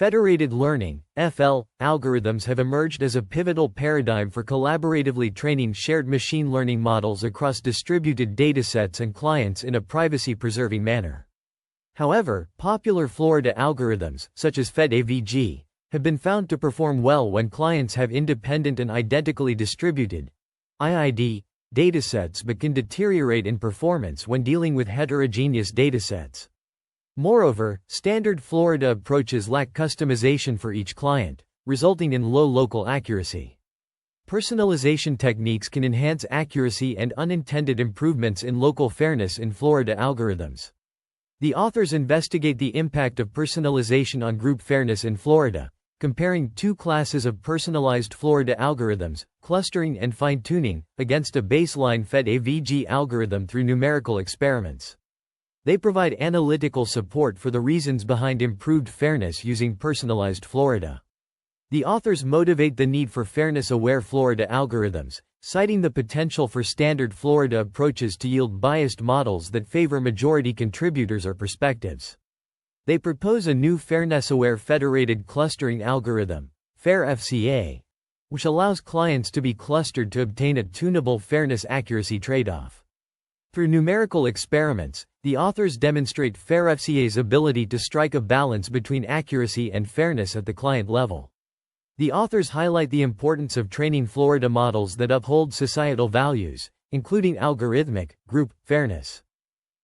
Federated learning (FL) algorithms have emerged as a pivotal paradigm for collaboratively training shared machine learning models across distributed datasets and clients in a privacy-preserving manner. However, popular Florida algorithms, such as FedAvg, have been found to perform well when clients have independent and identically distributed IID datasets but can deteriorate in performance when dealing with heterogeneous datasets. Moreover, standard Florida approaches lack customization for each client, resulting in low local accuracy. Personalization techniques can enhance accuracy and unintended improvements in local fairness in Florida algorithms. The authors investigate the impact of personalization on group fairness in Florida, comparing two classes of personalized Florida algorithms, clustering and fine-tuning, against a baseline FedAvg algorithm through numerical experiments. They provide analytical support for the reasons behind improved fairness using personalized Florida. The authors motivate the need for fairness-aware Florida algorithms, citing the potential for standard Florida approaches to yield biased models that favor majority contributors or perspectives. They propose a new fairness-aware federated clustering algorithm, Fair-FCA, which allows clients to be clustered to obtain a tuneable fairness-accuracy trade-off. Through numerical experiments, the authors demonstrate Fair-FCA's ability to strike a balance between accuracy and fairness at the client level. The authors highlight the importance of training Florida models that uphold societal values, including algorithmic, group, fairness.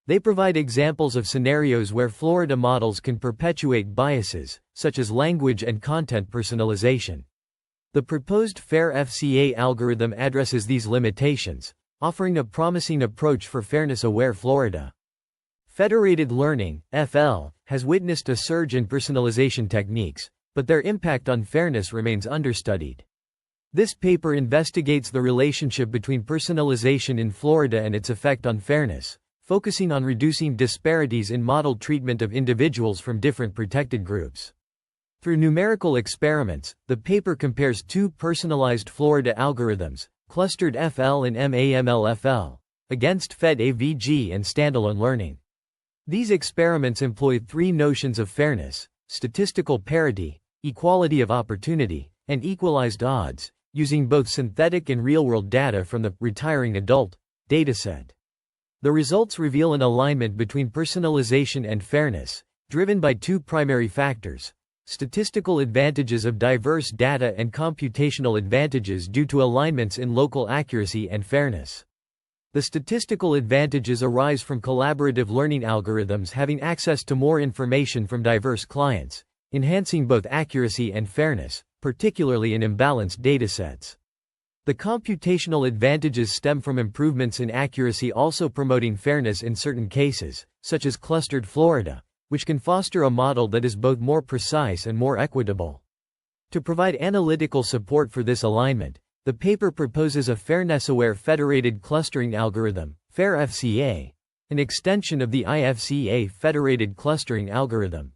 They provide examples of scenarios where Florida models can perpetuate biases, such as language and content personalization. The proposed Fair-FCA algorithm addresses these limitations, offering a promising approach for fairness-aware Florida. Federated learning (FL) has witnessed a surge in personalization techniques, but their impact on fairness remains understudied. This paper investigates the relationship between personalization in Florida and its effect on fairness, focusing on reducing disparities in model treatment of individuals from different protected groups. Through numerical experiments, the paper compares two personalized Florida algorithms, clustered FL and MAML-FL, against FedAvg and standalone learning. These experiments employ three notions of fairness: statistical parity, equality of opportunity, and equalized odds, using both synthetic and real-world data from the retiring adult dataset. The results reveal an alignment between personalization and fairness, driven by two primary factors: statistical advantages of diverse data and computational advantages due to alignments in local accuracy and fairness. The statistical advantages arise from collaborative learning algorithms having access to more information from diverse clients, enhancing both accuracy and fairness, particularly in imbalanced datasets. The computational advantages stem from improvements in accuracy also promoting fairness in certain cases, such as clustered Florida, which can foster a model that is both more precise and more equitable. To provide analytical support for this alignment, the paper proposes a fairness-aware federated clustering algorithm, Fair-FCA, an extension of the IFCA federated clustering algorithm.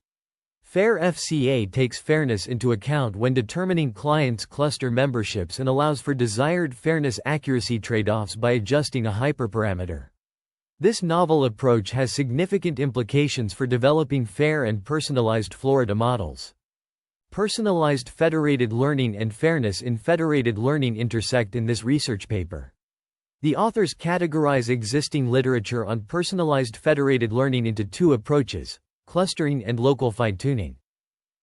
Fair-FCA takes fairness into account when determining clients' cluster memberships and allows for desired fairness-accuracy trade-offs by adjusting a hyperparameter. This novel approach has significant implications for developing fair and personalized Florida models. Personalized federated learning and fairness in federated learning intersect in this research paper. The authors categorize existing literature on personalized federated learning into two approaches: clustering and local fine-tuning.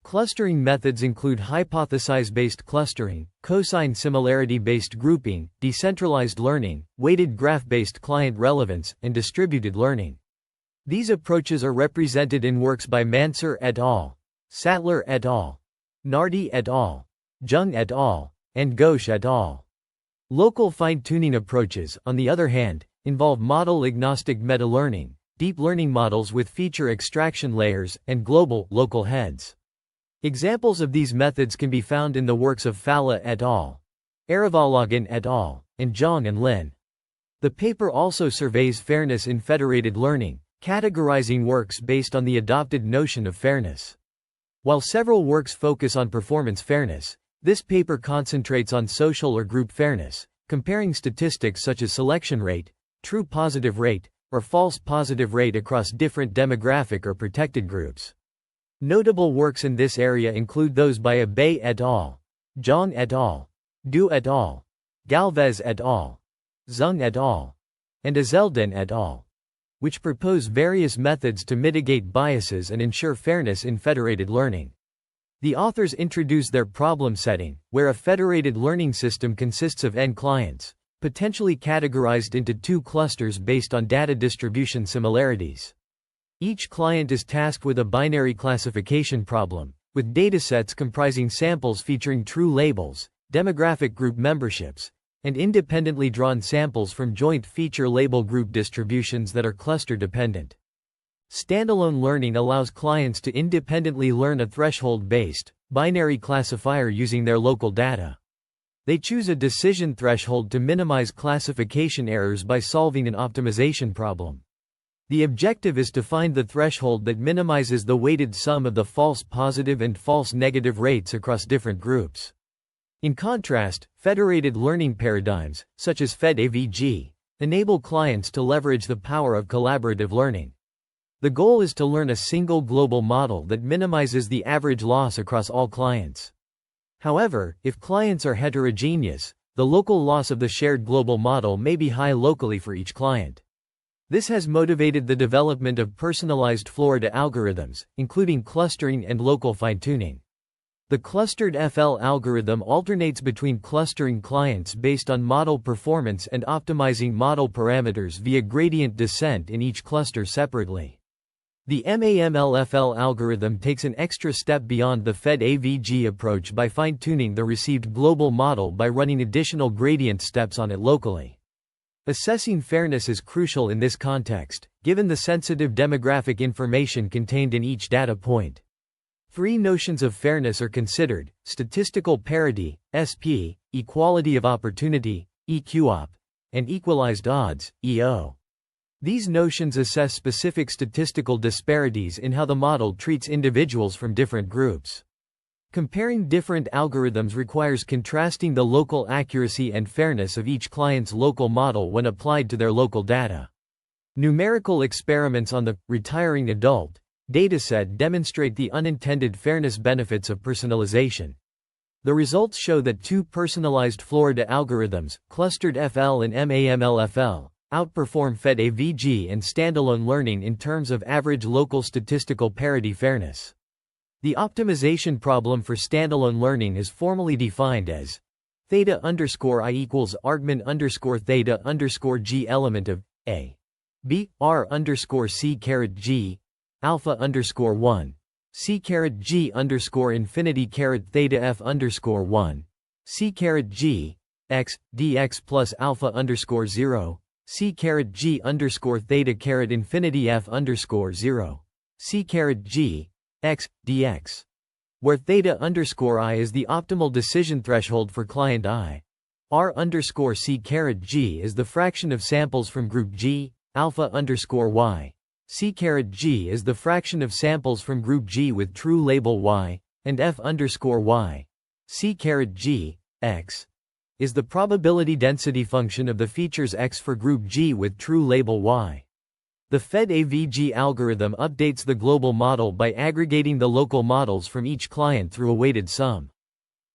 Clustering methods include hypothesis-based clustering, cosine similarity-based grouping, decentralized learning, weighted graph-based client relevance, and distributed learning. These approaches are represented in works by Mansur et al., Sattler et al., Nardi et al., Jung et al., and Ghosh et al. Local fine-tuning approaches, on the other hand, involve model-agnostic meta-learning, deep learning models with feature extraction layers, and global, local heads. Examples of these methods can be found in the works of Falla et al., Aravalagan et al., and Zhang and Lin. The paper also surveys fairness in federated learning, categorizing works based on the adopted notion of fairness. While several works focus on performance fairness, this paper concentrates on social or group fairness, comparing statistics such as selection rate, true positive rate, or false positive rate across different demographic or protected groups. Notable works in this area include those by Abay et al., Zhang et al., Du et al., Galvez et al., Zheng et al., and Azeldin et al., which propose various methods to mitigate biases and ensure fairness in federated learning. The authors introduce their problem setting, where a federated learning system consists of n clients, potentially categorized into two clusters based on data distribution similarities. Each client is tasked with a binary classification problem, with datasets comprising samples featuring true labels, demographic group memberships, and independently drawn samples from joint feature label group distributions that are cluster dependent. Standalone learning allows clients to independently learn a threshold-based, binary classifier using their local data. They choose a decision threshold to minimize classification errors by solving an optimization problem. The objective is to find the threshold that minimizes the weighted sum of the false positive and false negative rates across different groups. In contrast, federated learning paradigms, such as FedAvg, enable clients to leverage the power of collaborative learning. The goal is to learn a single global model that minimizes the average loss across all clients. However, if clients are heterogeneous, the local loss of the shared global model may be high locally for each client. This has motivated the development of personalized Florida algorithms, including clustering and local fine-tuning. The clustered FL algorithm alternates between clustering clients based on model performance and optimizing model parameters via gradient descent in each cluster separately. The MAMLFL algorithm takes an extra step beyond the FedAvg approach by fine-tuning the received global model by running additional gradient steps on it locally. Assessing fairness is crucial in this context, given the sensitive demographic information contained in each data point. Three notions of fairness are considered: statistical parity, SP, equality of opportunity, EQOP, and equalized odds, EO. These notions assess specific statistical disparities in how the model treats individuals from different groups. Comparing different algorithms requires contrasting the local accuracy and fairness of each client's local model when applied to their local data. Numerical experiments on the retiring adult dataset demonstrate the unintended fairness benefits of personalization. The results show that two personalized Florida algorithms, clustered FL and MAMLFL, outperform FedAvg and standalone learning in terms of average local statistical parity fairness. The optimization problem for standalone learning is formally defined as theta underscore I equals argmin underscore theta underscore G element of A, B, R underscore C caret G, alpha underscore 1, C caret G underscore infinity caret theta F underscore 1, C caret G, X, dx plus alpha underscore 0, C caret G underscore theta caret infinity F underscore 0, C caret G, X, dx, where theta underscore I is the optimal decision threshold for client I. R underscore C caret G is the fraction of samples from group G, alpha underscore Y. C caret G is the fraction of samples from group G with true label Y, and F underscore Y. C caret G, X, is the probability density function of the features X for group G with true label Y. The FedAvg algorithm updates the global model by aggregating the local models from each client through a weighted sum.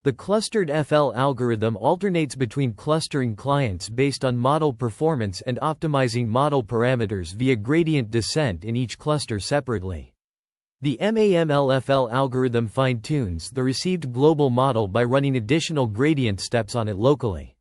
The clustered FL algorithm alternates between clustering clients based on model performance and optimizing model parameters via gradient descent in each cluster separately. The MAMLFL algorithm fine-tunes the received global model by running additional gradient steps on it locally.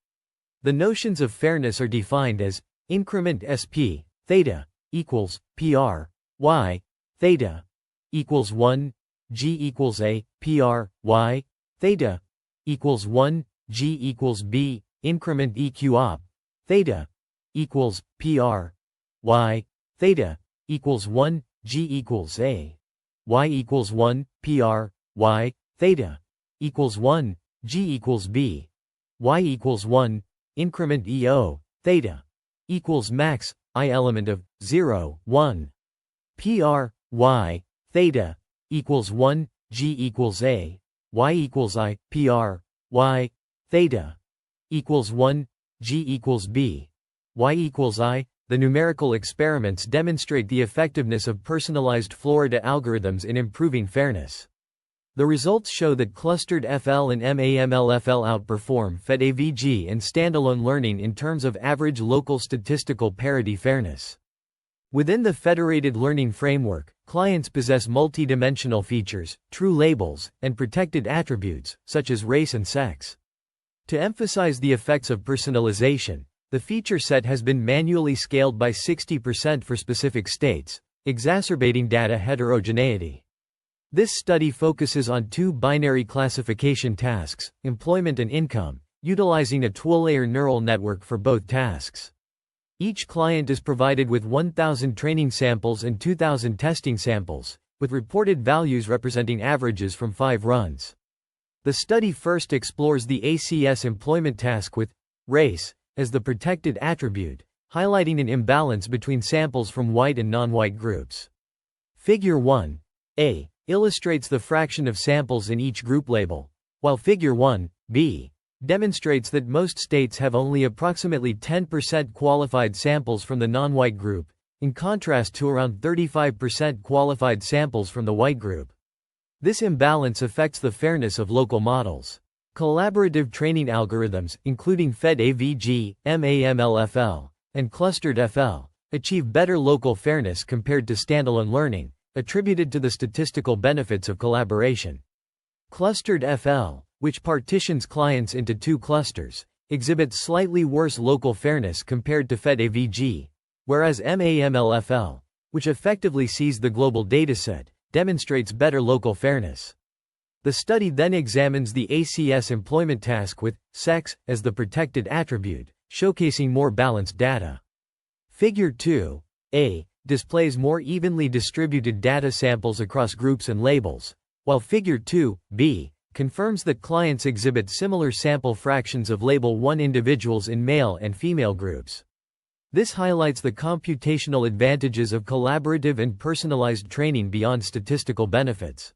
The notions of fairness are defined as increment SP, theta, equals PR, Y, theta, equals 1, G equals A, PR, Y, theta, equals 1, G equals B, increment EQOP, theta, equals PR, Y, theta, equals 1, G equals A, Y equals 1, PR, Y, theta, equals 1, G equals B, Y equals 1, increment EO, theta, equals max, I element of 0, 1. PR, Y, theta, equals 1, G equals A, Y equals I, PR, Y, theta, equals 1, G equals B, Y equals I, the numerical experiments demonstrate the effectiveness of personalized Florida algorithms in improving fairness. The results show that clustered FL and MAMLFL outperform FedAvg and standalone learning in terms of average local statistical parity fairness. Within the federated learning framework, clients possess multidimensional features, true labels, and protected attributes, such as race and sex. To emphasize the effects of personalization, the feature set has been manually scaled by 60% for specific states, exacerbating data heterogeneity. This study focuses on two binary classification tasks, employment and income, utilizing a 2-layer neural network for both tasks. Each client is provided with 1,000 training samples and 2,000 testing samples, with reported values representing averages from 5 runs. The study first explores the ACS employment task with race as the protected attribute, highlighting an imbalance between samples from white and non-white groups. Figure 1a illustrates the fraction of samples in each group label, while Figure 1b demonstrates that most states have only approximately 10% qualified samples from the non-white group, in contrast to around 35% qualified samples from the white group. This imbalance affects the fairness of local models. Collaborative training algorithms, including FedAvg, MAMLFL, and clustered FL, achieve better local fairness compared to standalone learning, attributed to the statistical benefits of collaboration. Clustered FL, which partitions clients into 2 clusters, exhibits slightly worse local fairness compared to FedAvg, whereas MAMLFL, which effectively sees the global dataset, demonstrates better local fairness. The study then examines the ACS employment task with sex as the protected attribute, showcasing more balanced data. Figure 2a displays more evenly distributed data samples across groups and labels, while Figure 2b confirms that clients exhibit similar sample fractions of Label 1 individuals in male and female groups. This highlights the computational advantages of collaborative and personalized training beyond statistical benefits.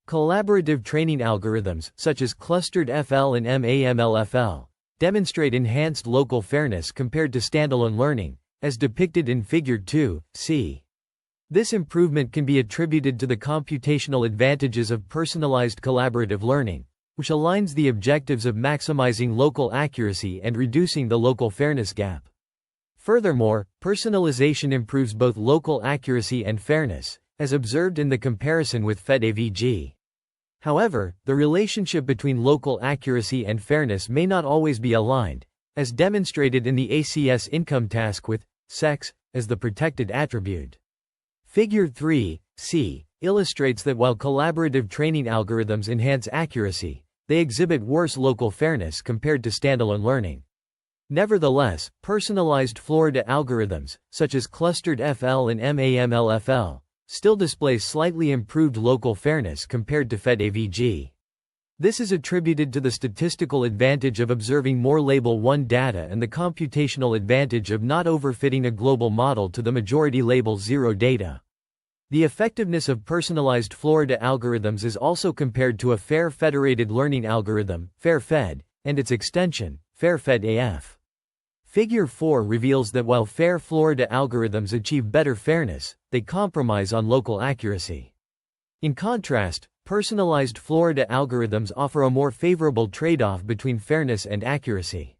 Collaborative training algorithms, such as clustered FL and MAMLFL, demonstrate enhanced local fairness compared to standalone learning, as depicted in Figure 2c. This improvement can be attributed to the computational advantages of personalized collaborative learning, which aligns the objectives of maximizing local accuracy and reducing the local fairness gap. Furthermore, personalization improves both local accuracy and fairness, as observed in the comparison with FedAvg. However, the relationship between local accuracy and fairness may not always be aligned, as demonstrated in the ACS income task with sex as the protected attribute. Figure 3c illustrates that while collaborative training algorithms enhance accuracy, they exhibit worse local fairness compared to standalone learning. Nevertheless, personalized Florida algorithms, such as clustered FL and MAMLFL, still display slightly improved local fairness compared to FedAvg. This is attributed to the statistical advantage of observing more Label 1 data and the computational advantage of not overfitting a global model to the majority Label 0 data. The effectiveness of personalized Florida algorithms is also compared to a fair federated learning algorithm, Fair-Fed, and its extension, Fair-FedAvg. Figure 4 reveals that while fair Florida algorithms achieve better fairness, they compromise on local accuracy. In contrast, personalized Florida algorithms offer a more favorable trade-off between fairness and accuracy.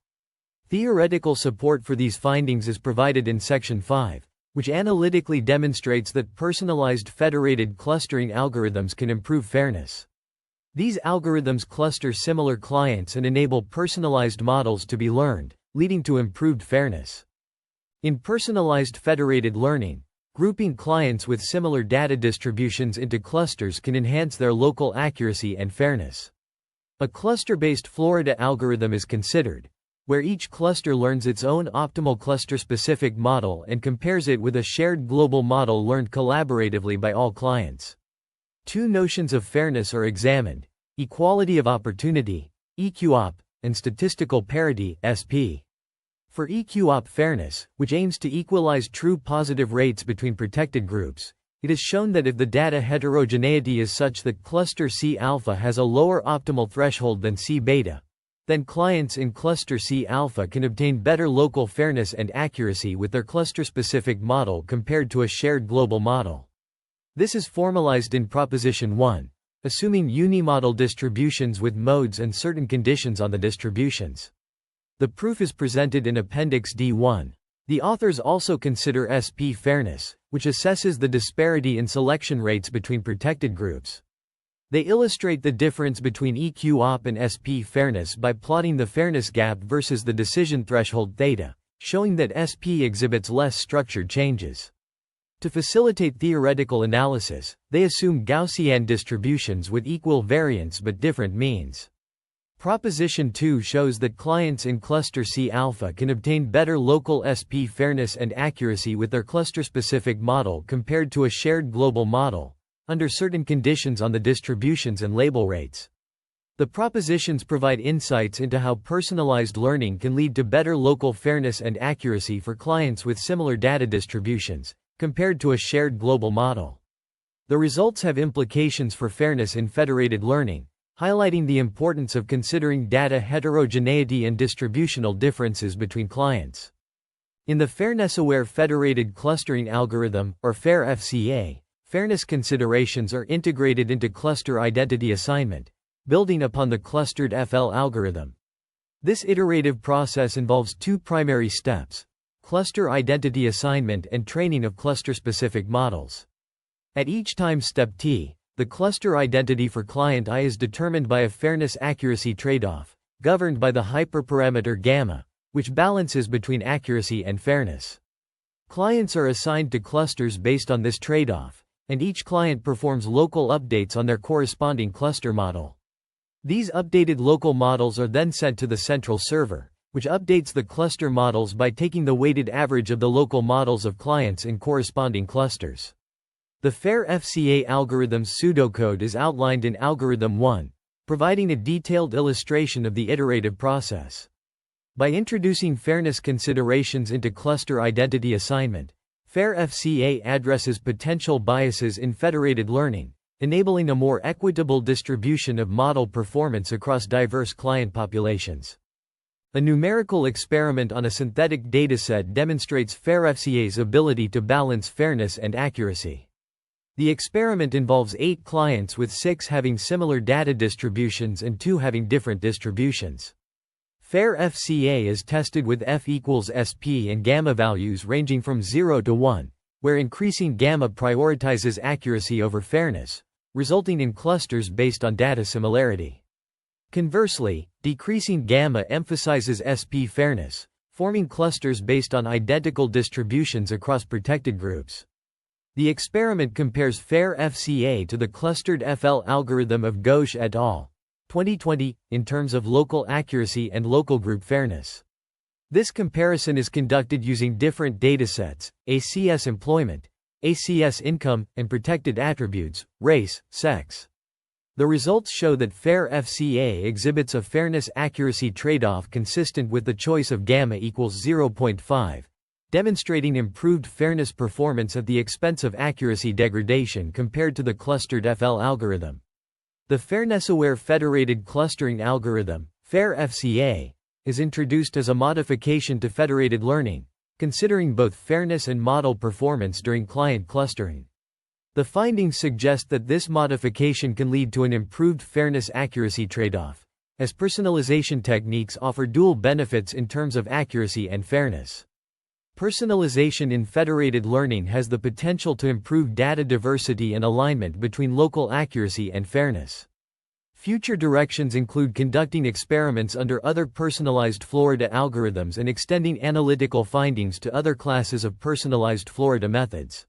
Theoretical support for these findings is provided in Section 5, which analytically demonstrates that personalized federated clustering algorithms can improve fairness. These algorithms cluster similar clients and enable personalized models to be learned, leading to improved fairness. In personalized federated learning, grouping clients with similar data distributions into clusters can enhance their local accuracy and fairness. A cluster-based Florida algorithm is considered, where each cluster learns its own optimal cluster-specific model and compares it with a shared global model learned collaboratively by all clients. Two notions of fairness are examined: equality of opportunity, EQOP, and statistical parity, SP. For EQOP fairness, which aims to equalize true positive rates between protected groups, it is shown that if the data heterogeneity is such that cluster C alpha has a lower optimal threshold than C beta, then clients in cluster C alpha can obtain better local fairness and accuracy with their cluster-specific model compared to a shared global model. This is formalized in Proposition 1, assuming unimodel distributions with modes and certain conditions on the distributions. The proof is presented in Appendix D1. The authors also consider SP fairness, which assesses the disparity in selection rates between protected groups. They illustrate the difference between EQ-op and SP fairness by plotting the fairness gap versus the decision threshold theta, showing that SP exhibits less structured changes. To facilitate theoretical analysis, they assume Gaussian distributions with equal variance but different means. Proposition 2 shows that clients in cluster C alpha can obtain better local SP fairness and accuracy with their cluster-specific model compared to a shared global model, under certain conditions on the distributions and label rates. The propositions provide insights into how personalized learning can lead to better local fairness and accuracy for clients with similar data distributions, compared to a shared global model. The results have implications for fairness in federated learning, highlighting the importance of considering data heterogeneity and distributional differences between clients. In the fairness-aware Federated Clustering Algorithm, or Fair-FCA, fairness considerations are integrated into cluster identity assignment, building upon the clustered FL algorithm. This iterative process involves two primary steps: cluster identity assignment and training of cluster-specific models. At each time step T, the cluster identity for client I is determined by a fairness-accuracy tradeoff, governed by the hyperparameter gamma, which balances between accuracy and fairness. Clients are assigned to clusters based on this tradeoff, and each client performs local updates on their corresponding cluster model. These updated local models are then sent to the central server, which updates the cluster models by taking the weighted average of the local models of clients in corresponding clusters. The Fair-FCA algorithm's pseudocode is outlined in Algorithm 1, providing a detailed illustration of the iterative process. By introducing fairness considerations into cluster identity assignment, Fair-FCA addresses potential biases in federated learning, enabling a more equitable distribution of model performance across diverse client populations. A numerical experiment on a synthetic dataset demonstrates Fair-FCA's ability to balance fairness and accuracy. The experiment involves 8 clients with 6 having similar data distributions and 2 having different distributions. Fair-FCA is tested with f equals SP and gamma values ranging from 0 to 1, where increasing gamma prioritizes accuracy over fairness, resulting in clusters based on data similarity. Conversely, decreasing gamma emphasizes SP fairness, forming clusters based on identical distributions across protected groups. The experiment compares Fair-FCA to the clustered FL algorithm of Ghosh et al. 2020, in terms of local accuracy and local group fairness. This comparison is conducted using different datasets: ACS employment, ACS income, and protected attributes, race, sex. The results show that Fair-FCA exhibits a fairness-accuracy trade-off consistent with the choice of gamma equals 0.5. Demonstrating improved fairness performance at the expense of accuracy degradation compared to the clustered FL algorithm. The fairness-aware Federated Clustering Algorithm, Fair-FCA, is introduced as a modification to federated learning, considering both fairness and model performance during client clustering. The findings suggest that this modification can lead to an improved fairness-accuracy trade-off, as personalization techniques offer dual benefits in terms of accuracy and fairness. Personalization in federated learning has the potential to improve data diversity and alignment between local accuracy and fairness. Future directions include conducting experiments under other personalized Florida algorithms and extending analytical findings to other classes of personalized Florida methods.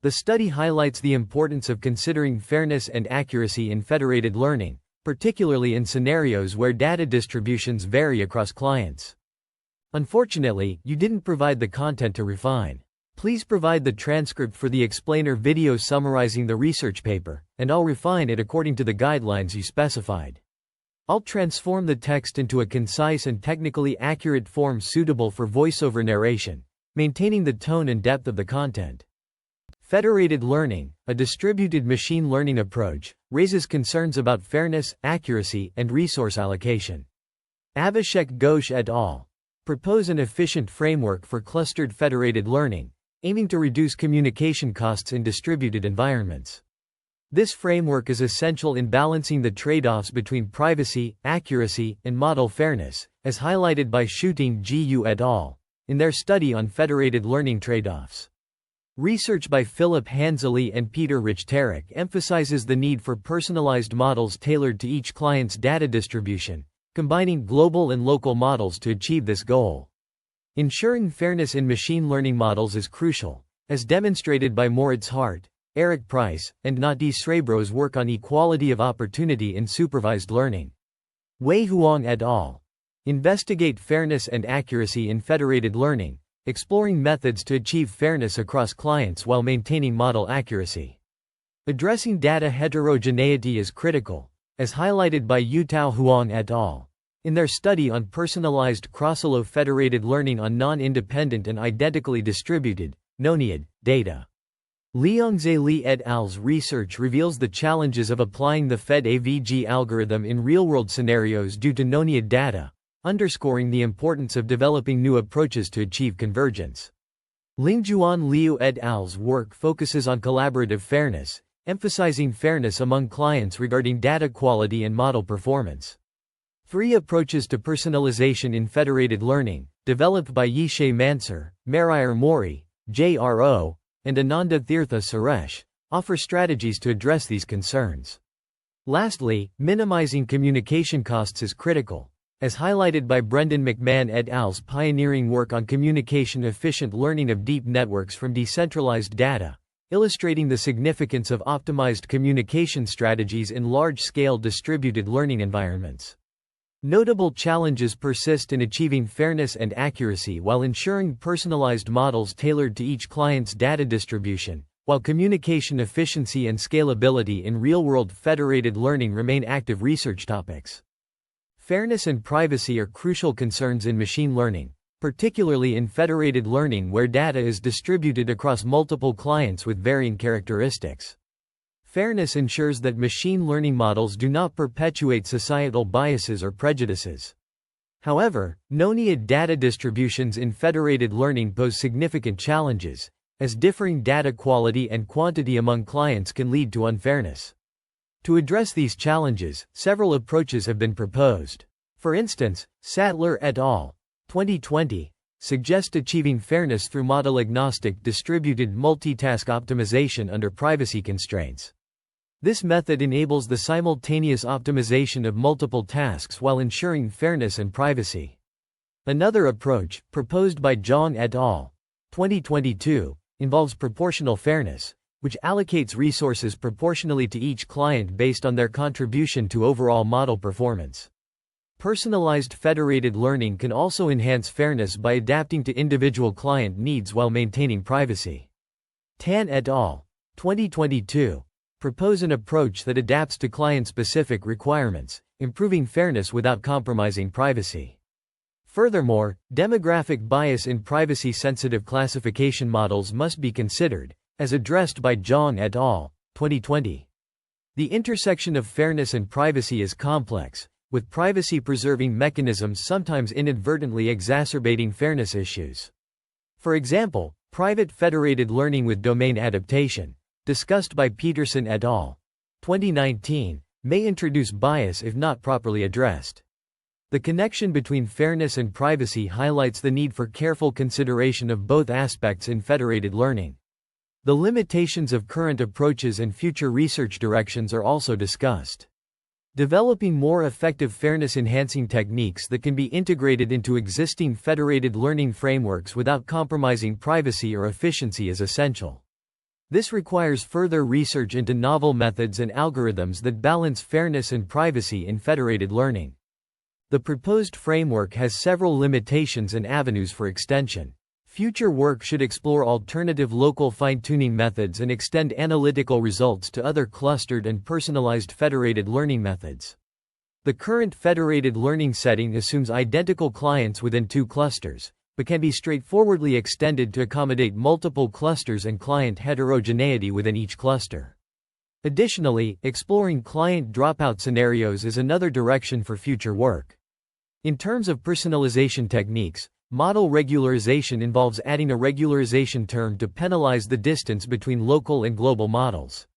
The study highlights the importance of considering fairness and accuracy in federated learning, particularly in scenarios where data distributions vary across clients. Unfortunately, you didn't provide the content to refine. Please provide the transcript for the explainer video summarizing the research paper, and I'll refine it according to the guidelines you specified. I'll transform the text into a concise and technically accurate form suitable for voiceover narration, maintaining the tone and depth of the content. Federated learning, a distributed machine learning approach, raises concerns about fairness, accuracy, and resource allocation. Abhishek Ghosh et al. Propose an efficient framework for clustered federated learning, aiming to reduce communication costs in distributed environments. This framework is essential in balancing the trade-offs between privacy, accuracy, and model fairness, as highlighted by Shooting Gu et al. In their study on federated learning trade-offs. Research by Philip Hansley and Peter Richterek emphasizes the need for personalized models tailored to each client's data distribution, combining global and local models to achieve this goal. Ensuring fairness in machine learning models is crucial, as demonstrated by Moritz Hart, Eric Price, and Nati Srebro's work on equality of opportunity in supervised learning. Wei Huang et al. Investigate fairness and accuracy in federated learning, exploring methods to achieve fairness across clients while maintaining model accuracy. Addressing data heterogeneity is critical, as highlighted by Yutao Huang et al. In their study on personalized cross-silo federated learning on non-independent and identically distributed, noneied, data. Liangze Li et al.'s research reveals the challenges of applying the FedAvg algorithm in real-world scenarios due to noneied data, underscoring the importance of developing new approaches to achieve convergence. Lingjuan Liu et al.'s work focuses on collaborative fairness, emphasizing fairness among clients regarding data quality and model performance. 3 approaches to personalization in federated learning, developed by Yishay Mansur, Marayar Mori, J.R.O., and Ananda Tirtha Suresh, offer strategies to address these concerns. Lastly, minimizing communication costs is critical, as highlighted by Brendan McMahon et al.'s pioneering work on communication-efficient learning of deep networks from decentralized data, illustrating the significance of optimized communication strategies in large-scale distributed learning environments. Notable challenges persist in achieving fairness and accuracy while ensuring personalized models tailored to each client's data distribution, while communication efficiency and scalability in real-world federated learning remain active research topics. Fairness and privacy are crucial concerns in machine learning, particularly in federated learning where data is distributed across multiple clients with varying characteristics. Fairness ensures that machine learning models do not perpetuate societal biases or prejudices. However, noneied data distributions in federated learning pose significant challenges, as differing data quality and quantity among clients can lead to unfairness. To address these challenges, several approaches have been proposed. For instance, Sattler et al. 2020 suggest achieving fairness through model-agnostic distributed multitask optimization under privacy constraints. This method enables the simultaneous optimization of multiple tasks while ensuring fairness and privacy. Another approach, proposed by Zhang et al. 2022, involves proportional fairness, which allocates resources proportionally to each client based on their contribution to overall model performance. Personalized federated learning can also enhance fairness by adapting to individual client needs while maintaining privacy. Tan et al. 2022 propose an approach that adapts to client-specific requirements, improving fairness without compromising privacy. Furthermore, demographic bias in privacy-sensitive classification models must be considered, as addressed by Zhang et al. 2020. The intersection of fairness and privacy is complex, with privacy-preserving mechanisms sometimes inadvertently exacerbating fairness issues. For example, private federated learning with domain adaptation, discussed by Peterson et al. 2019, may introduce bias if not properly addressed. The connection between fairness and privacy highlights the need for careful consideration of both aspects in federated learning. The limitations of current approaches and future research directions are also discussed. Developing more effective fairness-enhancing techniques that can be integrated into existing federated learning frameworks without compromising privacy or efficiency is essential. This requires further research into novel methods and algorithms that balance fairness and privacy in federated learning. The proposed framework has several limitations and avenues for extension. Future work should explore alternative local fine-tuning methods and extend analytical results to other clustered and personalized federated learning methods. The current federated learning setting assumes identical clients within 2 clusters, but can be straightforwardly extended to accommodate multiple clusters and client heterogeneity within each cluster. Additionally, exploring client dropout scenarios is another direction for future work. In terms of personalization techniques, model regularization involves adding a regularization term to penalize the distance between local and global models.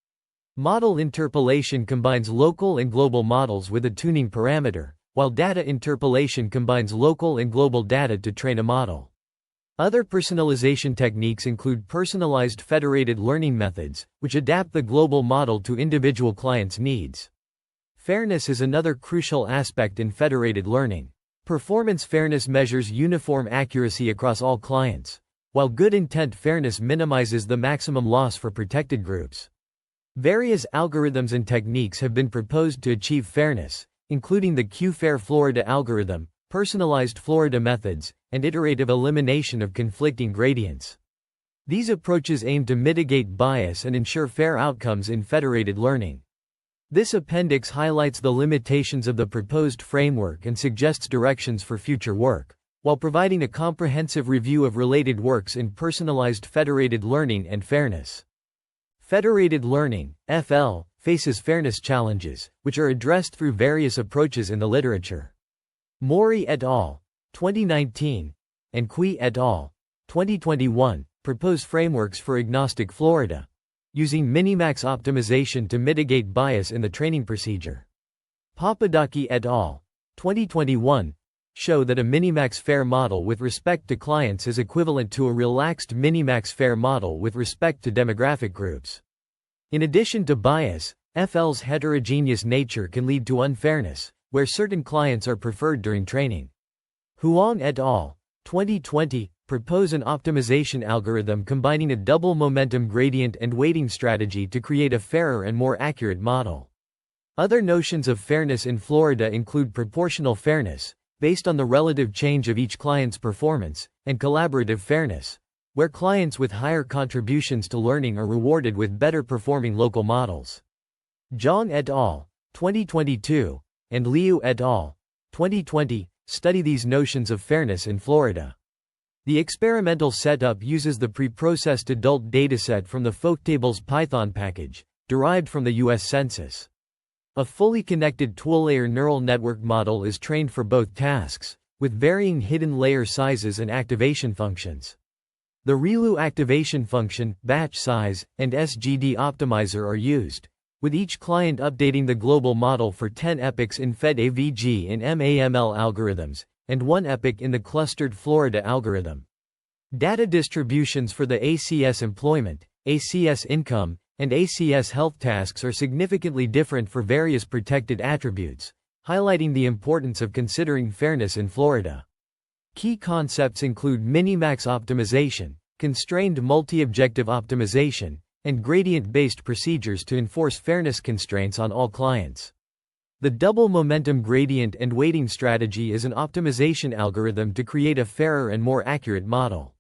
Model interpolation combines local and global models with a tuning parameter, while data interpolation combines local and global data to train a model. Other personalization techniques include personalized federated learning methods, which adapt the global model to individual clients' needs. Fairness is another crucial aspect in federated learning. Performance fairness measures uniform accuracy across all clients, while good intent fairness minimizes the maximum loss for protected groups. Various algorithms and techniques have been proposed to achieve fairness, including the Q-Fair Florida algorithm, personalized Florida methods, and iterative elimination of conflicting gradients. These approaches aim to mitigate bias and ensure fair outcomes in federated learning. This appendix highlights the limitations of the proposed framework and suggests directions for future work, while providing a comprehensive review of related works in personalized federated learning and fairness. Federated learning, FL, faces fairness challenges, which are addressed through various approaches in the literature. Mori et al. 2019, and Cui et al. 2021, propose frameworks for agnostic Florida, using minimax optimization to mitigate bias in the training procedure. Papadaki et al. 2021, show that a minimax fair model with respect to clients is equivalent to a relaxed minimax fair model with respect to demographic groups. In addition to bias, FL's heterogeneous nature can lead to unfairness, where certain clients are preferred during training. Huang et al. 2020 propose an optimization algorithm combining a double momentum gradient and weighting strategy to create a fairer and more accurate model. Other notions of fairness in Florida include proportional fairness, based on the relative change of each client's performance, and collaborative fairness, where clients with higher contributions to learning are rewarded with better performing local models. Zhang et al. 2022 and Liu et al. 2020 study these notions of fairness in Florida. The experimental setup uses the preprocessed adult dataset from the Folktables Python package, derived from the U.S. Census. A fully connected tool-layer neural network model is trained for both tasks, with varying hidden layer sizes and activation functions. The ReLU activation function, batch size, and SGD optimizer are used, with each client updating the global model for 10 epochs in FedAvg in MAML algorithms, and 1 epoch in the clustered Florida algorithm. Data distributions for the ACS employment, ACS income, and ACS health tasks are significantly different for various protected attributes, highlighting the importance of considering fairness in Florida. Key concepts include minimax optimization, constrained multi-objective optimization, and gradient-based procedures to enforce fairness constraints on all clients. The double momentum gradient and weighting strategy is an optimization algorithm to create a fairer and more accurate model.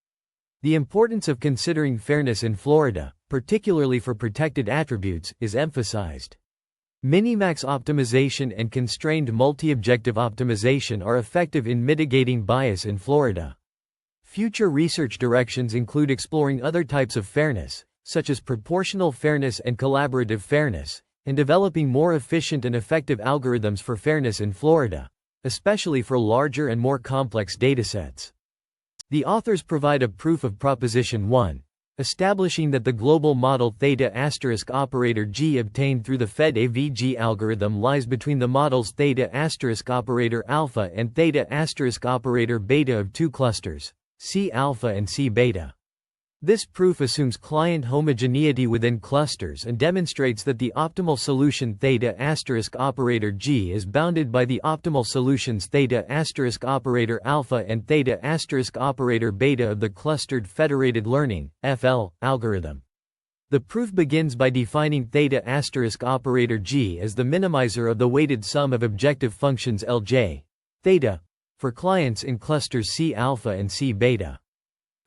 The importance of considering fairness in Florida, particularly for protected attributes, is emphasized. Minimax optimization and constrained multi-objective optimization are effective in mitigating bias in Florida. Future research directions include exploring other types of fairness, such as proportional fairness and collaborative fairness, and developing more efficient and effective algorithms for fairness in Florida, especially for larger and more complex datasets. The authors provide a proof of Proposition 1, establishing that the global model theta asterisk operator G obtained through the FedAvg algorithm lies between the models theta asterisk operator alpha and theta asterisk operator beta of two clusters, C alpha and C beta. This proof assumes client homogeneity within clusters and demonstrates that the optimal solution theta asterisk operator G is bounded by the optimal solutions theta asterisk operator alpha and theta asterisk operator beta of the clustered federated learning (FL) algorithm. The proof begins by defining theta asterisk operator G as the minimizer of the weighted sum of objective functions Lj, theta, for clients in clusters C alpha and C beta.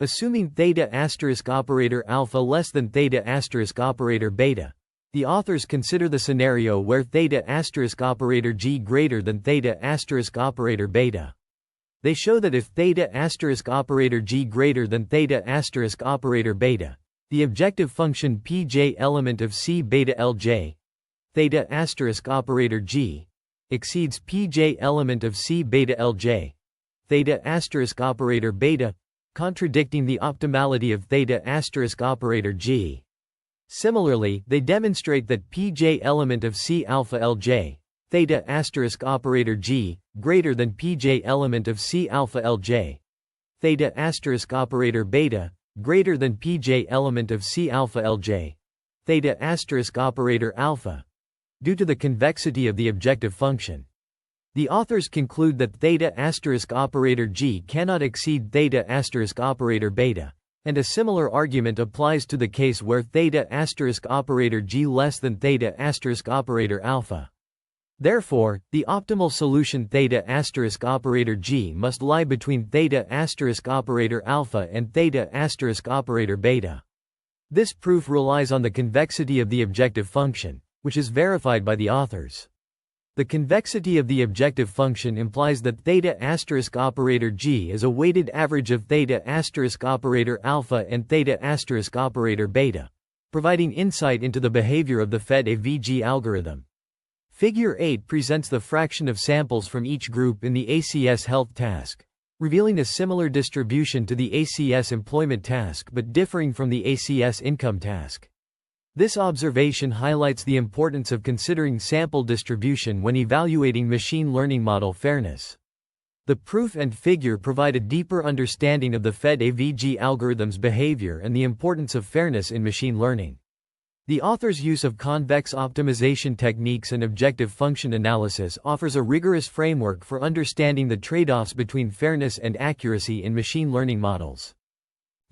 Assuming theta asterisk operator alpha less than theta asterisk operator beta, the authors consider the scenario where theta asterisk operator G greater than theta asterisk operator beta. They show that if theta asterisk operator G greater than theta asterisk operator beta, the objective function Pj element of C beta Lj, theta asterisk operator G, exceeds Pj element of C beta Lj, theta asterisk operator beta, contradicting the optimality of theta asterisk operator G. Similarly, they demonstrate that Pj element of C alpha Lj, theta asterisk operator G, greater than Pj element of C alpha Lj, theta asterisk operator beta, greater than Pj element of C alpha Lj, theta asterisk operator alpha, due to the convexity of the objective function. The authors conclude that theta asterisk operator G cannot exceed theta asterisk operator beta, and a similar argument applies to the case where theta asterisk operator G less than theta asterisk operator alpha. Therefore, the optimal solution theta asterisk operator G must lie between theta asterisk operator alpha and theta asterisk operator beta. This proof relies on the convexity of the objective function, which is verified by the authors. The convexity of the objective function implies that theta asterisk operator G is a weighted average of theta asterisk operator alpha and theta asterisk operator beta, providing insight into the behavior of the Fedavg algorithm. Figure 8 presents the fraction of samples from each group in the ACS health task, revealing a similar distribution to the ACS employment task but differing from the ACS income task. This observation highlights the importance of considering sample distribution when evaluating machine learning model fairness. The proof and figure provide a deeper understanding of the Fedavg algorithm's behavior and the importance of fairness in machine learning. The author's use of convex optimization techniques and objective function analysis offers a rigorous framework for understanding the trade-offs between fairness and accuracy in machine learning models.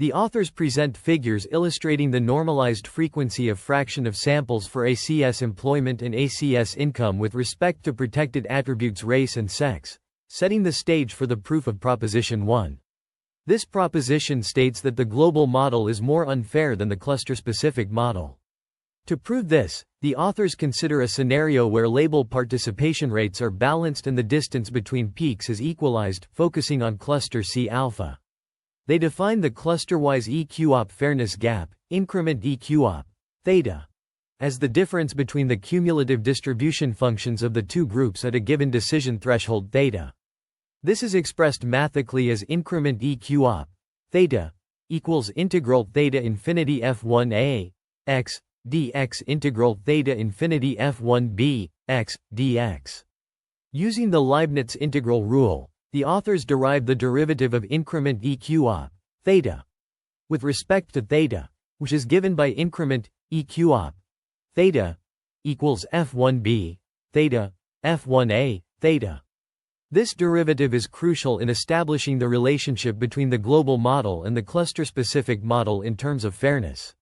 The authors present figures illustrating the normalized frequency of fraction of samples for ACS employment and ACS income with respect to protected attributes race and sex, setting the stage for the proof of Proposition 1. This proposition states that the global model is more unfair than the cluster-specific model. To prove this, the authors consider a scenario where label participation rates are balanced and the distance between peaks is equalized, focusing on cluster C alpha. They define the cluster-wise EQOP fairness gap, increment EQOP, theta, as the difference between the cumulative distribution functions of the two groups at a given decision threshold theta. This is expressed mathematically as increment EQOP, theta, equals integral theta infinity f1a, x, dx integral theta infinity f1b, x, dx. Using the Leibniz integral rule, the authors derive the derivative of increment EQOP, theta, with respect to theta, which is given by increment EQOP, theta, equals f1b, theta, f1a, theta. This derivative is crucial in establishing the relationship between the global model and the cluster-specific model in terms of fairness.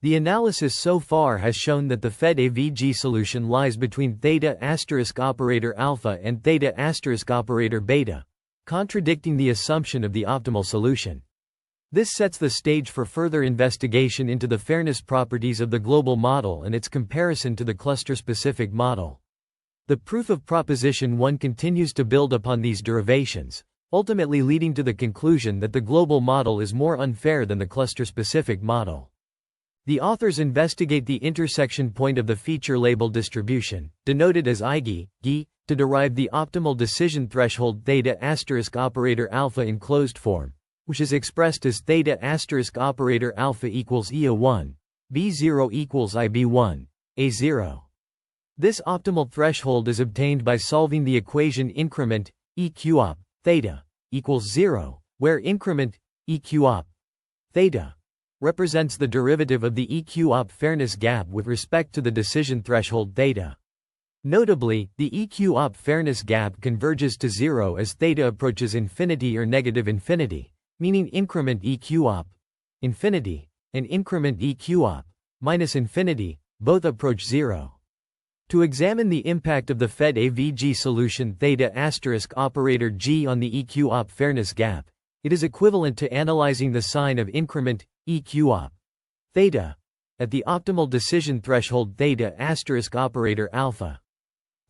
The analysis so far has shown that the Fedavg solution lies between theta asterisk operator alpha and theta asterisk operator beta, contradicting the assumption of the optimal solution. This sets the stage for further investigation into the fairness properties of the global model and its comparison to the cluster-specific model. The proof of Proposition 1 continues to build upon these derivations, ultimately leading to the conclusion that the global model is more unfair than the cluster-specific model. The authors investigate the intersection point of the feature label distribution, denoted as Ig, Gi, to derive the optimal decision threshold theta asterisk operator alpha in closed form, which is expressed as theta asterisk operator alpha equals EA1, B0 equals IB1, A0. This optimal threshold is obtained by solving the equation increment EQOP theta equals 0, where increment EQOP theta represents the derivative of the EQOP fairness gap with respect to the decision threshold theta. Notably, the EQOP fairness gap converges to 0 as theta approaches infinity or negative infinity, meaning increment EQOP infinity and increment EQOP minus infinity both approach 0. To examine the impact of the Fedavg solution theta asterisk operator G on the EQOP fairness gap, it is equivalent to analyzing the sign of increment EQOP theta at the optimal decision threshold theta asterisk operator alpha.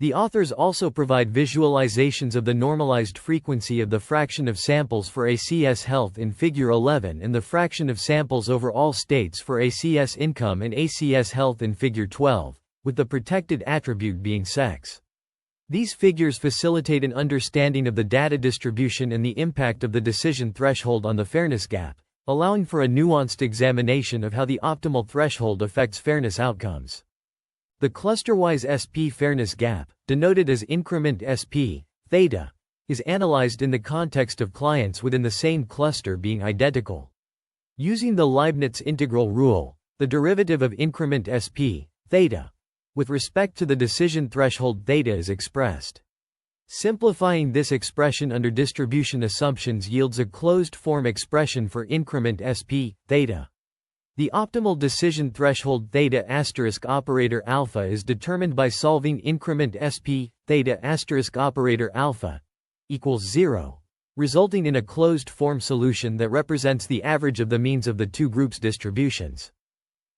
The authors also provide visualizations of the normalized frequency of the fraction of samples for ACS health in Figure 11 and the fraction of samples over all states for ACS income and ACS health in Figure 12, with the protected attribute being sex. These figures facilitate an understanding of the data distribution and the impact of the decision threshold on the fairness gap, allowing for a nuanced examination of how the optimal threshold affects fairness outcomes. The cluster-wise SP fairness gap, denoted as increment SP, theta, is analyzed in the context of clients within the same cluster being identical. Using the Leibniz integral rule, the derivative of increment SP, theta, with respect to the decision threshold theta is expressed. Simplifying this expression under distribution assumptions yields a closed-form expression for increment SP, theta. The optimal decision threshold theta asterisk operator alpha is determined by solving increment SP, theta asterisk operator alpha equals 0, resulting in a closed-form solution that represents the average of the means of the two groups' distributions.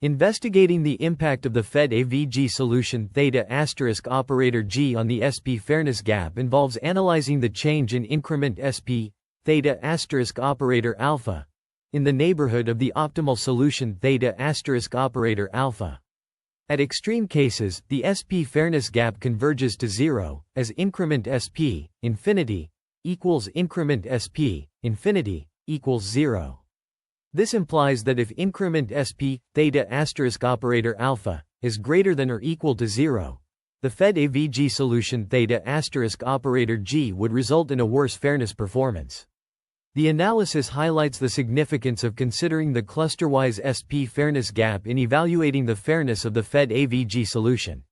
Investigating the impact of the FedAvg solution theta asterisk operator g on the SP fairness gap involves analyzing the change in increment SP, theta asterisk operator alpha, in the neighborhood of the optimal solution theta asterisk operator alpha. At extreme cases, the SP fairness gap converges to 0, as increment SP, infinity, equals increment SP, infinity, equals 0. This implies that if increment SP, theta asterisk operator alpha, is greater than or equal to 0, the FedAvg solution theta asterisk operator g would result in a worse fairness performance. The analysis highlights the significance of considering the cluster-wise SP fairness gap in evaluating the fairness of the FedAvg solution.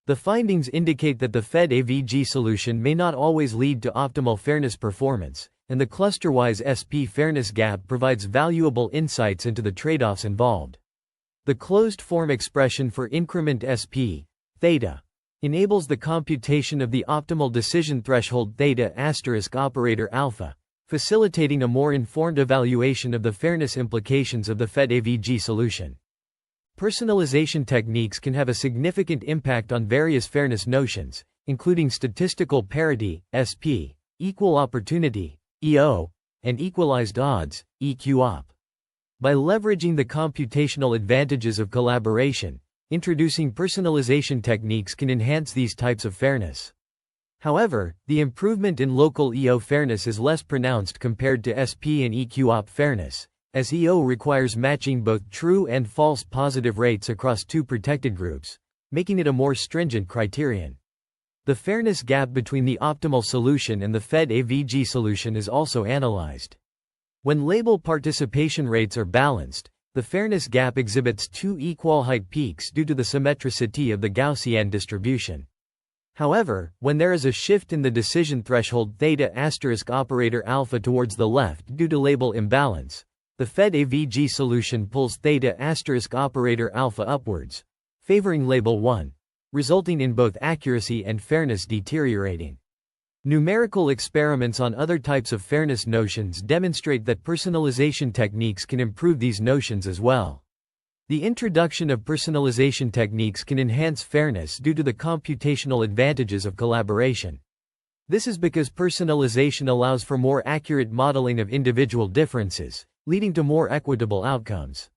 The findings indicate that the FedAvg solution may not always lead to optimal fairness performance, and the cluster-wise SP fairness gap provides valuable insights into the trade-offs involved. The closed-form expression for increment SP, theta, enables the computation of the optimal decision threshold theta asterisk operator alpha, facilitating a more informed evaluation of the fairness implications of the FedAvg solution. Personalization techniques can have a significant impact on various fairness notions, including statistical parity, SP, equal opportunity, EO, and equalized odds, EQOP. By leveraging the computational advantages of collaboration, introducing personalization techniques can enhance these types of fairness. However, the improvement in local EO fairness is less pronounced compared to SP and EQOP fairness, as EO requires matching both true and false positive rates across two protected groups, making it a more stringent criterion. The fairness gap between the optimal solution and the FedAvg solution is also analyzed. When label participation rates are balanced, the fairness gap exhibits two equal height peaks due to the symmetricity of the Gaussian distribution. However, when there is a shift in the decision threshold theta asterisk operator alpha towards the left due to label imbalance, the FedAvg solution pulls theta asterisk operator alpha upwards, favoring label 1, resulting in both accuracy and fairness deteriorating. Numerical experiments on other types of fairness notions demonstrate that personalization techniques can improve these notions as well. The introduction of personalization techniques can enhance fairness due to the computational advantages of collaboration. This is because personalization allows for more accurate modeling of individual differences, leading to more equitable outcomes.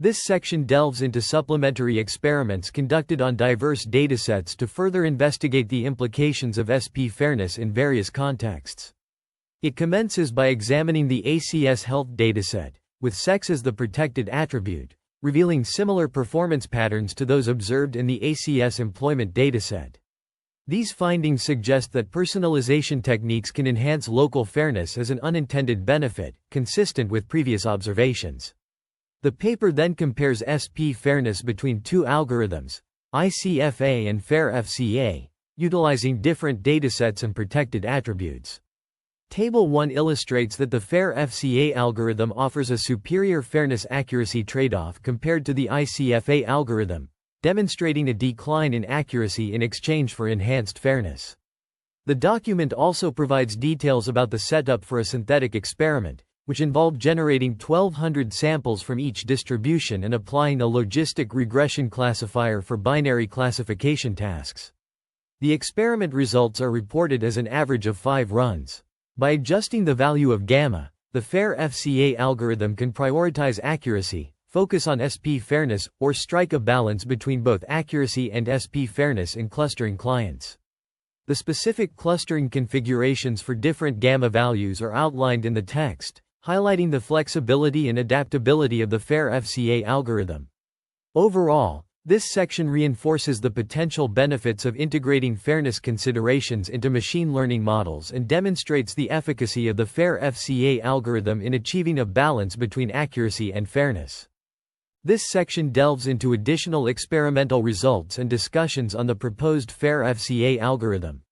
This section delves into supplementary experiments conducted on diverse datasets to further investigate the implications of SP fairness in various contexts. It commences by examining the ACS health dataset, with sex as the protected attribute, revealing similar performance patterns to those observed in the ACS employment dataset. These findings suggest that personalization techniques can enhance local fairness as an unintended benefit, consistent with previous observations. The paper then compares SP fairness between two algorithms, ICFA and Fair-FCA, utilizing different datasets and protected attributes. Table 1 illustrates that the Fair-FCA algorithm offers a superior fairness accuracy trade-off compared to the ICFA algorithm, demonstrating a decline in accuracy in exchange for enhanced fairness. The document also provides details about the setup for a synthetic experiment, which involved generating 1,200 samples from each distribution and applying a logistic regression classifier for binary classification tasks. The experiment results are reported as an average of 5 runs. By adjusting the value of gamma, the Fair-FCA algorithm can prioritize accuracy, focus on SP fairness, or strike a balance between both accuracy and SP fairness in clustering clients. The specific clustering configurations for different gamma values are outlined in the text, highlighting the flexibility and adaptability of the Fair-FCA algorithm. Overall, this section reinforces the potential benefits of integrating fairness considerations into machine learning models and demonstrates the efficacy of the Fair-FCA algorithm in achieving a balance between accuracy and fairness. This section delves into additional experimental results and discussions on the proposed Fair-FCA algorithm.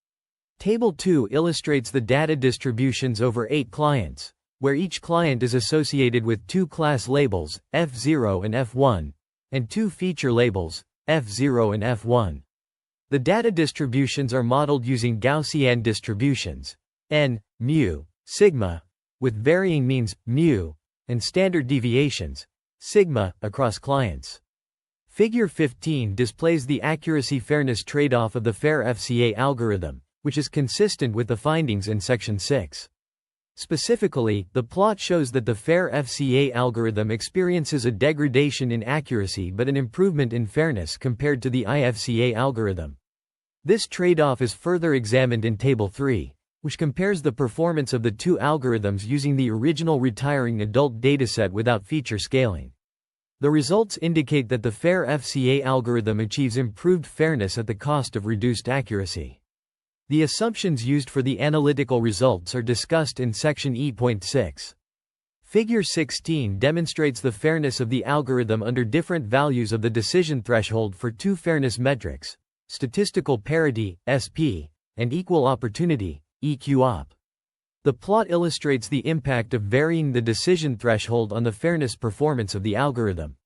Table 2 illustrates the data distributions over 8 clients, where each client is associated with 2 class labels, F0 and F1, and 2 feature labels, F0 and F1. The data distributions are modeled using Gaussian distributions, n, mu, sigma, with varying means, mu, and standard deviations, sigma, across clients. Figure 15 displays the accuracy-fairness trade-off of the Fair-FCA algorithm, which is consistent with the findings in Section 6. Specifically, the plot shows that the Fair-FCA algorithm experiences a degradation in accuracy but an improvement in fairness compared to the IFCA algorithm. This trade-off is further examined in Table 3, which compares the performance of the two algorithms using the original retiring adult dataset without feature scaling. The results indicate that the Fair-FCA algorithm achieves improved fairness at the cost of reduced accuracy. The assumptions used for the analytical results are discussed in Section E.6. Figure 16 demonstrates the fairness of the algorithm under different values of the decision threshold for 2 fairness metrics: statistical parity, SP, and equal opportunity, EQ-op. The plot illustrates the impact of varying the decision threshold on the fairness performance of the algorithm.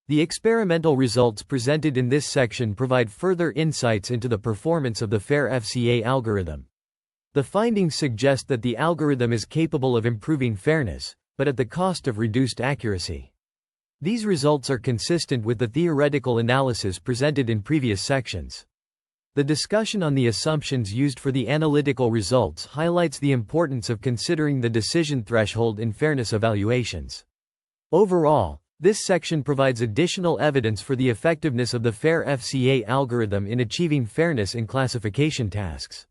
The experimental results presented in this section provide further insights into the performance of the Fair-FCA algorithm. The findings suggest that the algorithm is capable of improving fairness, but at the cost of reduced accuracy. These results are consistent with the theoretical analysis presented in previous sections. The discussion on the assumptions used for the analytical results highlights the importance of considering the decision threshold in fairness evaluations. Overall, this section provides additional evidence for the effectiveness of the Fair-FCA algorithm in achieving fairness in classification tasks.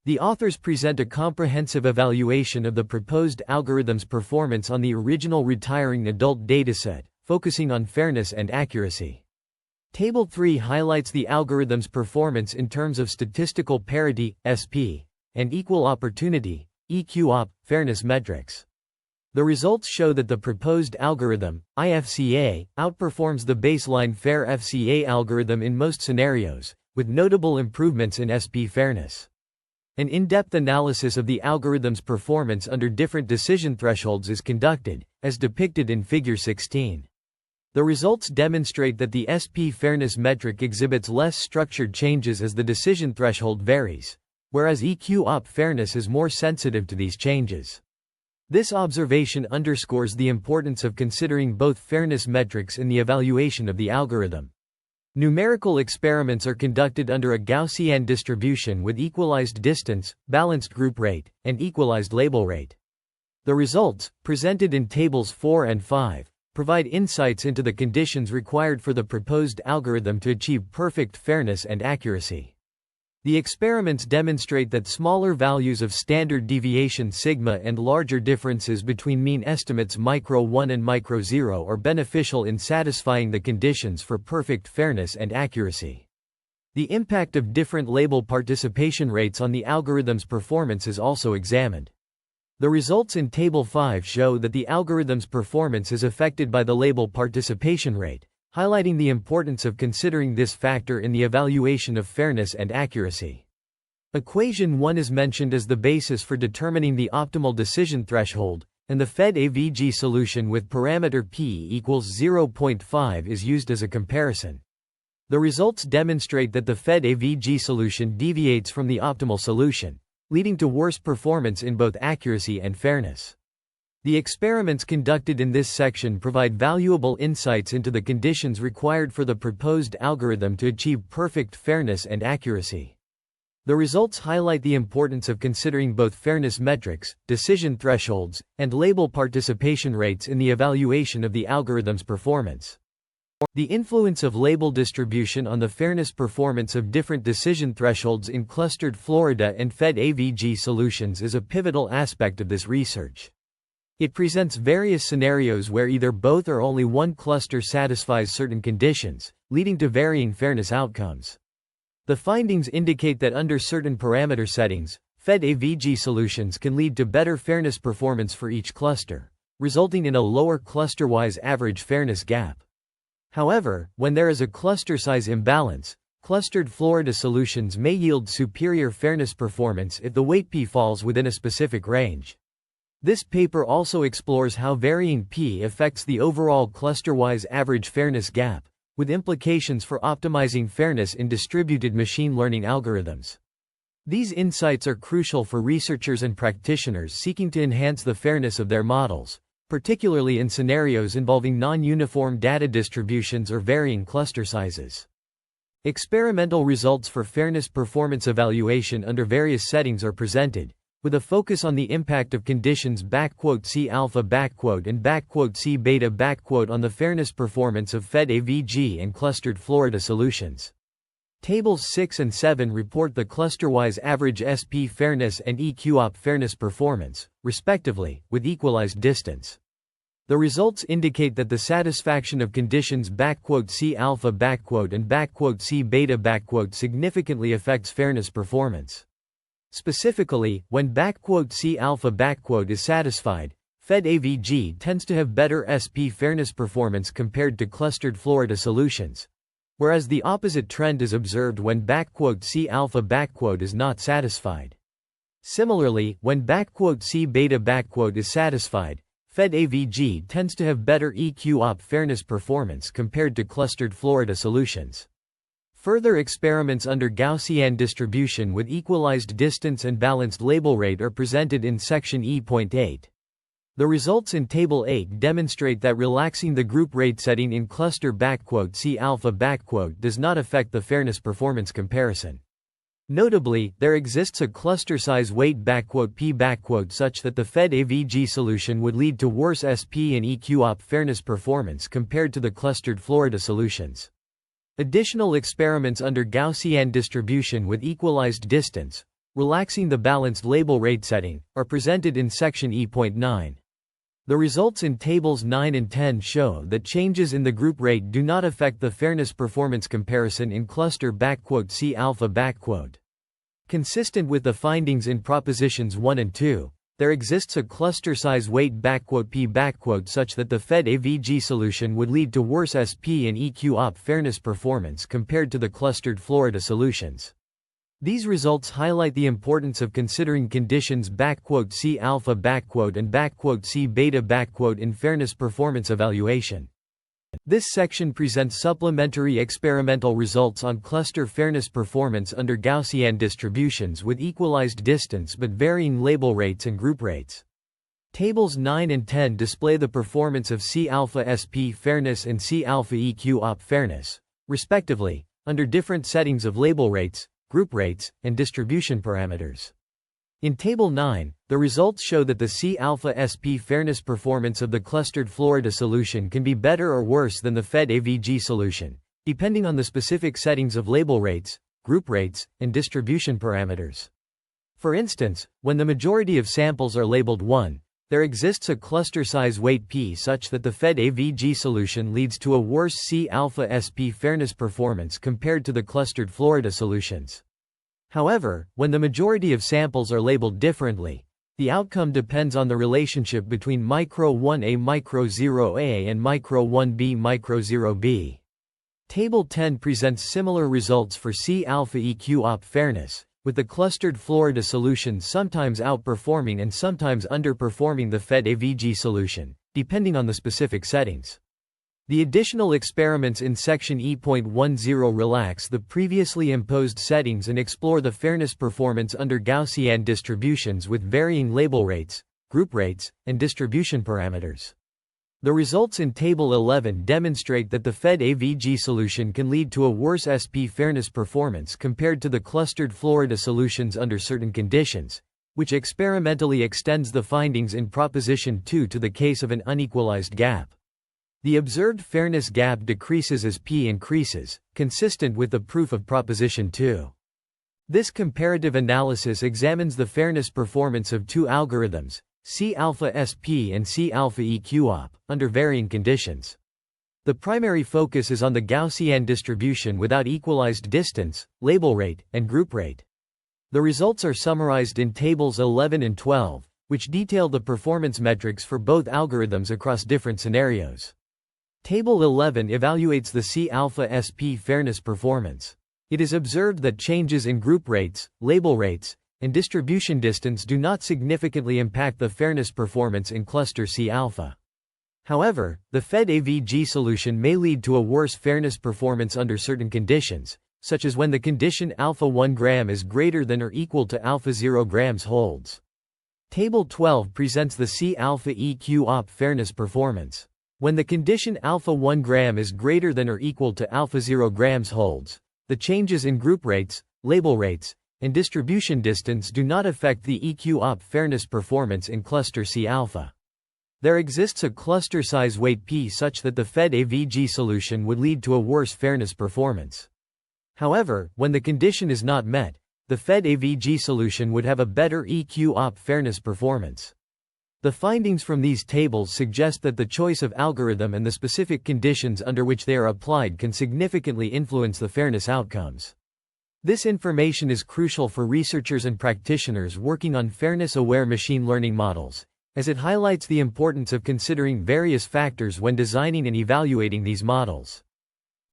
The authors present a comprehensive evaluation of the proposed algorithm's performance on the original retiring adult dataset, focusing on fairness and accuracy. Table 3 highlights the algorithm's performance in terms of statistical parity, SP, and equal opportunity, EQ-op, fairness metrics. The results show that the proposed algorithm, IFCA, outperforms the baseline Fair-FCA algorithm in most scenarios, with notable improvements in SP fairness. An in-depth analysis of the algorithm's performance under different decision thresholds is conducted, as depicted in Figure 16. The results demonstrate that the SP fairness metric exhibits less structured changes as the decision threshold varies, whereas EQ-op fairness is more sensitive to these changes. This observation underscores the importance of considering both fairness metrics in the evaluation of the algorithm. Numerical experiments are conducted under a Gaussian distribution with equalized distance, balanced group rate, and equalized label rate. The results, presented in Tables 4 and 5, provide insights into the conditions required for the proposed algorithm to achieve perfect fairness and accuracy. The experiments demonstrate that smaller values of standard deviation sigma and larger differences between mean estimates μ1 and μ0 are beneficial in satisfying the conditions for perfect fairness and accuracy. The impact of different label participation rates on the algorithm's performance is also examined. The results in Table 5 show that the algorithm's performance is affected by the label participation rate, highlighting the importance of considering this factor in the evaluation of fairness and accuracy. Equation 1 is mentioned as the basis for determining the optimal decision threshold, and the FedAvg solution with parameter p equals 0.5 is used as a comparison. The results demonstrate that the FedAvg solution deviates from the optimal solution, leading to worse performance in both accuracy and fairness. The experiments conducted in this section provide valuable insights into the conditions required for the proposed algorithm to achieve perfect fairness and accuracy. The results highlight the importance of considering both fairness metrics, decision thresholds, and label participation rates in the evaluation of the algorithm's performance. The influence of label distribution on the fairness performance of different decision thresholds in clustered Florida and FedAvg solutions is a pivotal aspect of this research. It presents various scenarios where either both or only one cluster satisfies certain conditions, leading to varying fairness outcomes. The findings indicate that under certain parameter settings, FedAvg solutions can lead to better fairness performance for each cluster, resulting in a lower cluster-wise average fairness gap. However, when there is a cluster size imbalance, clustered Florida solutions may yield superior fairness performance if the weight P falls within a specific range. This paper also explores how varying P affects the overall cluster-wise average fairness gap, with implications for optimizing fairness in distributed machine learning algorithms. These insights are crucial for researchers and practitioners seeking to enhance the fairness of their models, particularly in scenarios involving non-uniform data distributions or varying cluster sizes. Experimental results for fairness performance evaluation under various settings are presented, with a focus on the impact of conditions (C alpha) and (C beta) on the fairness performance of FedAvg and clustered Florida solutions. Tables 6 and 7 report the cluster-wise average SP fairness and EQOP fairness performance, respectively, with equalized distance. The results indicate that the satisfaction of conditions (C alpha) and (C beta) significantly affects fairness performance. Specifically, when (C alpha) is satisfied, FedAvg tends to have better SP fairness performance compared to clustered Florida solutions, whereas the opposite trend is observed when (C alpha) is not satisfied. Similarly, when (C beta) is satisfied, FedAvg tends to have better EQOP fairness performance compared to clustered Florida solutions. Further experiments under Gaussian distribution with equalized distance and balanced label rate are presented in section E.8. The results in Table 8 demonstrate that relaxing the group rate setting in cluster (C alpha) does not affect the fairness performance comparison. Notably, there exists a cluster size weight (P) such that the FedAvg solution would lead to worse SP and EQOP fairness performance compared to the clustered Florida solutions. Additional experiments under Gaussian distribution with equalized distance, relaxing the balanced label rate setting, are presented in section E.9. The results in tables 9 and 10 show that changes in the group rate do not affect the fairness performance comparison in cluster (C alpha). Consistent with the findings in propositions 1 and 2, there exists a cluster size weight (P) such that the FedAvg solution would lead to worse SP and EQOP fairness performance compared to the clustered Florida solutions. These results highlight the importance of considering conditions (C alpha) and (C beta) in fairness performance evaluation. This section presents supplementary experimental results on cluster fairness performance under Gaussian distributions with equalized distance but varying label rates and group rates. Tables 9 and 10 display the performance of C alpha SP fairness and C alpha EQOP fairness, respectively, under different settings of label rates, group rates, and distribution parameters. In Table 9, the results show that the C alpha SP fairness performance of the clustered Florida solution can be better or worse than the FedAvg solution, depending on the specific settings of label rates, group rates, and distribution parameters. For instance, when the majority of samples are labeled 1, there exists a cluster size weight P such that the FedAvg solution leads to a worse C alpha SP fairness performance compared to the clustered Florida solutions. However, when the majority of samples are labeled differently, the outcome depends on the relationship between micro 1a micro 0a and micro 1b micro 0b. Table 10 presents similar results for C alpha EQOP fairness, with the clustered Florida solution sometimes outperforming and sometimes underperforming the FedAvg solution, depending on the specific settings. The additional experiments in section E.10 relax the previously imposed settings and explore the fairness performance under Gaussian distributions with varying label rates, group rates, and distribution parameters. The results in Table 11 demonstrate that the FedAvg solution can lead to a worse SP fairness performance compared to the clustered Florida solutions under certain conditions, which experimentally extends the findings in Proposition 2 to the case of an unequalized gap. The observed fairness gap decreases as p increases, consistent with the proof of proposition 2. This comparative analysis examines the fairness performance of two algorithms, C-alpha-SP and C-alpha-EQ-op, under varying conditions. The primary focus is on the Gaussian distribution without equalized distance, label rate, and group rate. The results are summarized in tables 11 and 12, which detail the performance metrics for both algorithms across different scenarios. Table 11 evaluates the C-alpha-SP fairness performance. It is observed that changes in group rates, label rates, and distribution distance do not significantly impact the fairness performance in cluster C-alpha. However, the FedAvg solution may lead to a worse fairness performance under certain conditions, such as when the condition alpha 1 gram is greater than or equal to alpha 0 grams holds. Table 12 presents the C-alpha-EQ-op fairness performance. When the condition alpha 1 gram is greater than or equal to alpha 0 grams holds, the changes in group rates, label rates, and distribution distance do not affect the EQ-op fairness performance in cluster C-alpha. There exists a cluster size weight p such that the FedAvg solution would lead to a worse fairness performance. However, when the condition is not met, the FedAvg solution would have a better EQ-op fairness performance. The findings from these tables suggest that the choice of algorithm and the specific conditions under which they are applied can significantly influence the fairness outcomes. This information is crucial for researchers and practitioners working on fairness-aware machine learning models, as it highlights the importance of considering various factors when designing and evaluating these models.